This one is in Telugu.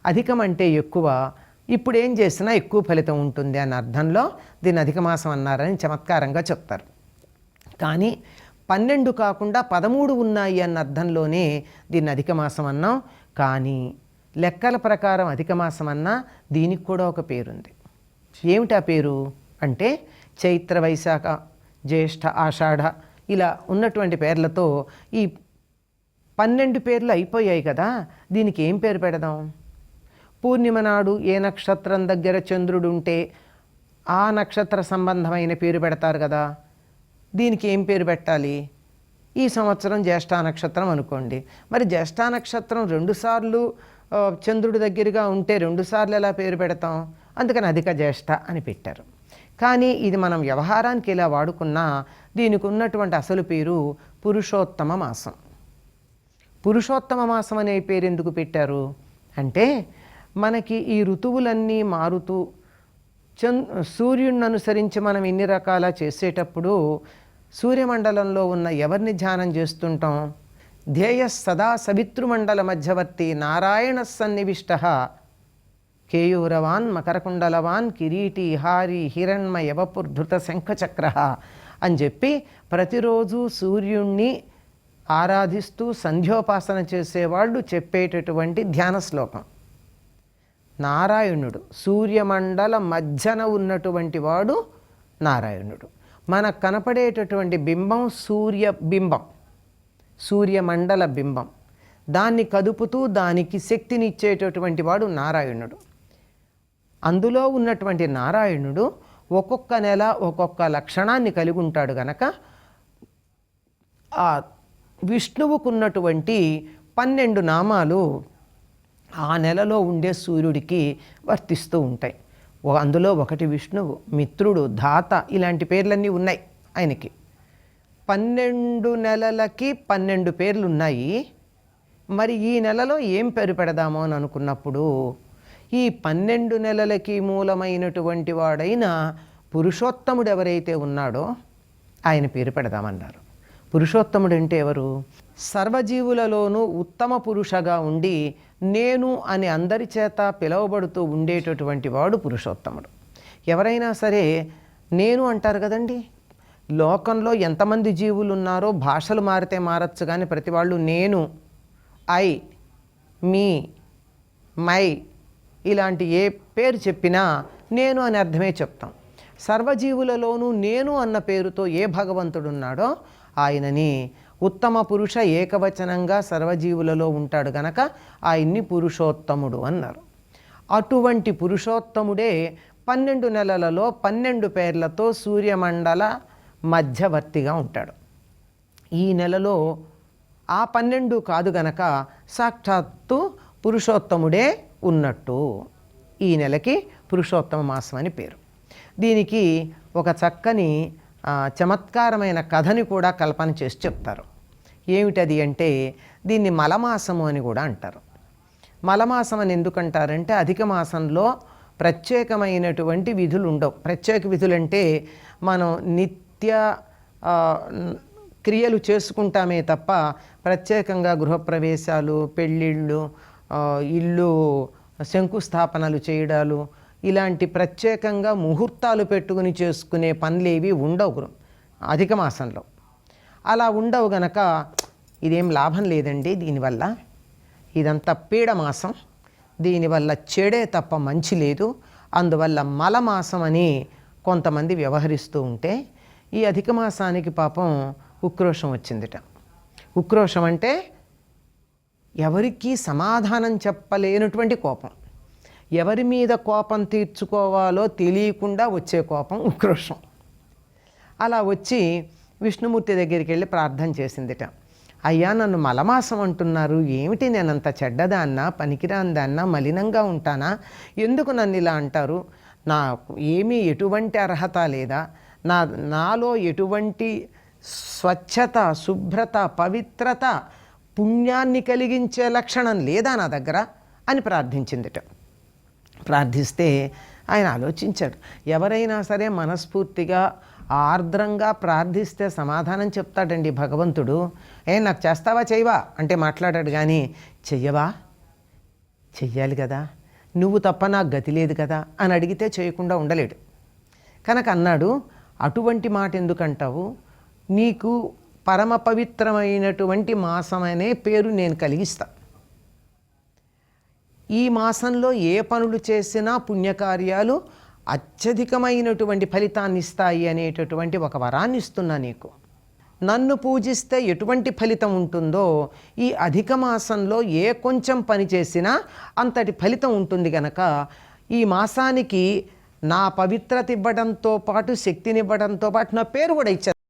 అధికం అంటే ఎక్కువ, ఇప్పుడు ఏం చేసినా ఎక్కువ ఫలితం ఉంటుంది అన్న అర్థంలో దీన్ని అధిక మాసం అన్నారని చమత్కారంగా చెప్తారు. కానీ 12 కాకుండా 13 ఉన్నాయి అన్న అర్థంలోనే దీన్ని అధిక మాసం అన్నాం. కానీ లెక్కల ప్రకారం అధిక మాసం అన్నా దీనికి కూడా ఒక పేరుంది. ఏమిటా పేరు అంటే చైత్ర, వైశాఖ, జ్యేష్ఠ, ఆషాఢ ఇలా ఉన్నటువంటి పేర్లతో ఈ 12 పేర్లు అయిపోయాయి కదా, దీనికి ఏం పేరు పెడదాం? పూర్ణిమ నాడు ఏ నక్షత్రం దగ్గర చంద్రుడు ఉంటే ఆ నక్షత్ర సంబంధమైన పేరు పెడతారు కదా, దీనికి ఏం పేరు పెట్టాలి? ఈ సంవత్సరం జ్యేష్ఠ నక్షత్రం అనుకోండి, మరి జ్యేష్ఠ నక్షత్రం 2 సార్లు చంద్రుడి దగ్గరగా ఉంటే 2 సార్లు ఎలా పేరు పెడతాం? అందుకని అధిక జ్యేష్ఠ అని పెట్టారు. కానీ ఇది మనం వ్యవహారానికి ఇలా వాడుకున్నా దీనికి ఉన్నటువంటి అసలు పేరు పురుషోత్తమ మాసం. పురుషోత్తమ మాసం అనే పేరు ఎందుకు పెట్టారు అంటే, మనకి ఈ ఋతువులన్నీ మారుతూ సూర్యుడిని అనుసరించి మనం ఇన్ని రకాల చేసేటప్పుడు సూర్యమండలంలో ఉన్న ఎవరిని ధ్యానం చేస్తుంటాం? ధ్యేయ సదా సవితృమండల మధ్యవర్తి నారాయణ సన్నివిష్ట కేయూరవాన్ మకరకుండలవాన్ కిరీటి హారి హిరణ్మయ వపుర్ధృత శంఖచక్ర అని చెప్పి ప్రతిరోజు సూర్యుణ్ణి ఆరాధిస్తూ సంధ్యోపాసన చేసేవాళ్ళు చెప్పేటటువంటి ధ్యాన శ్లోకం. నారాయణుడు సూర్యమండల మధ్యన ఉన్నటువంటి వాడు నారాయణుడు. మనకు కనపడేటటువంటి బింబం సూర్యబింబం, సూర్యమండల బింబం. దాన్ని కదుపుతూ దానికి శక్తినిచ్చేటటువంటి వాడు నారాయణుడు. అందులో ఉన్నటువంటి నారాయణుడు ఒక్కొక్క నెల ఒక్కొక్క లక్షణాన్ని కలిగి ఉంటాడు గనక ఆ విష్ణువుకున్నటువంటి 12 నామాలు ఆ నెలలో ఉండే సూర్యుడికి వర్తిస్తూ ఉంటాయి. అందులో ఒకటి విష్ణువు, మిత్రుడు, ధాత ఇలాంటి పేర్లన్నీ ఉన్నాయి ఆయనకి. 12 నెలలకి 12 పేర్లు ఉన్నాయి. మరి ఈ నెలలో ఏం పేరు పెడదామో అని అనుకున్నప్పుడు ఈ 12 నెలలకి మూలమైనటువంటి వాడైన పురుషోత్తముడు ఎవరైతే ఉన్నాడో ఆయన పేరు పెడదామన్నారు. పురుషోత్తముడు అంటే ఎవరు? సర్వజీవులలోనూ ఉత్తమ పురుషగా ఉండి నేను అని అందరి చేత పిలువబడుతూ ఉండేటటువంటి వాడు పురుషోత్తముడు. ఎవరైనా సరే నేను అంటారు కదండి. లోకంలో ఎంతమంది జీవులు ఉన్నారో భాషలు మారితే మారచ్చు, కానీ ప్రతి వాళ్ళు నేను, ఐ, మీ, మై ఇలాంటి ఏ పేరు చెప్పినా నేను అని అర్థమే చెప్తాం. సర్వజీవులలోనూ నేను అన్న పేరుతో ఏ భగవంతుడు ఉన్నాడో ఆయనని ఉత్తమ పురుష ఏకవచనంగా సర్వజీవులలో ఉంటాడు గనక ఆయన్ని పురుషోత్తముడు అన్నారు. అటువంటి పురుషోత్తముడే 12 నెలలలో 12 పేర్లతో సూర్యమండల మధ్యవర్తిగా ఉంటాడు. ఈ నెలలో ఆ 12 కాదు గనక సాక్షాత్తు పురుషోత్తముడే ఉన్నట్టు ఈ నెలకి పురుషోత్తమ మాసం అని పేరు. దీనికి ఒక చక్కని చమత్కారమైన కథని కూడా కల్పన చేసి చెప్తారు. ఏమిటది అంటే, దీన్ని మలమాసము అని కూడా అంటారు. మలమాసం అని ఎందుకంటారంటే, అధిక మాసంలో ప్రత్యేకమైనటువంటి విధులు ఉండవు. ప్రత్యేక విధులంటే మనం నిత్య క్రియలు చేసుకుంటామే తప్ప ప్రత్యేకంగా గృహప్రవేశాలు, పెళ్ళిళ్ళు, ఇల్లు శంకుస్థాపనలు చేయడాలు ఇలాంటి ప్రత్యేకంగా ముహూర్తాలు పెట్టుకుని చేసుకునే పనులేవి ఉండవు అధిక మాసంలో. అలా ఉండవు గనక ఇదేం లాభం లేదండి దీనివల్ల, ఇదంతా పీడమాసం, దీనివల్ల చెడే తప్ప మంచి లేదు, అందువల్ల మలమాసం అని కొంతమంది వ్యవహరిస్తూ ఉంటే ఈ అధిక మాసానికి పాపం ఉక్రోషం వచ్చిందిట. ఉక్రోషం అంటే ఎవరికీ సమాధానం చెప్పలేనటువంటి కోపం, ఎవరి మీద కోపం తీర్చుకోవాలో తెలియకుండా వచ్చే కోపం ఉక్రోషం. అలా వచ్చి విష్ణుమూర్తి దగ్గరికి వెళ్ళి ప్రార్థన చేసిందిట. అయ్యా, నన్ను మలమాసం అంటున్నారు ఏమిటి? నేనంత చెడ్డదాన్నా, పనికిరాందాన్నా, మలినంగా ఉంటానా? ఎందుకు నన్ను ఇలా అంటారు? నాకు ఏమీ ఎటువంటి అర్హత లేదా? నాలో ఎటువంటి స్వచ్ఛత, శుభ్రత, పవిత్రత, పుణ్యాన్ని కలిగించే లక్షణం లేదా నా దగ్గర అని ప్రార్థించిందిట. ప్రార్థిస్తే ఆయన ఆలోచించాడు. ఎవరైనా సరే మనస్ఫూర్తిగా ఆర్ద్రంగా ప్రార్థిస్తే సమాధానం చెప్తాడండి భగవంతుడు. నాకు చేస్తావా చేయవా అంటే మాట్లాడాడు, కానీ చెయ్యవా చెయ్యాలి కదా, నువ్వు తప్ప నాకు గతి లేదు కదా అని అడిగితే చేయకుండా ఉండలేడు. కనుక అన్నాడు, అటువంటి మాట ఎందుకంటావు, నీకు పరమ పవిత్రమైనటువంటి మాసం అనే పేరు నేను కలిగిస్తా. ఈ మాసంలో ఏ పనులు చేసినా పుణ్యకార్యాలు అత్యధికమైనటువంటి ఫలితాన్ని ఇస్తాయి అనేటటువంటి ఒక వరాన్ని ఇస్తున్నా నీకు. నన్ను పూజిస్తే ఎటువంటి ఫలితం ఉంటుందో ఈ అధిక మాసంలో ఏ కొంచెం పని చేసినా అంతటి ఫలితం ఉంటుంది. కనుక ఈ మాసానికి నా పవిత్రత ఇవ్వడంతో పాటు శక్తినివ్వడంతో పాటు నా పేరు కూడా ఇచ్చాను.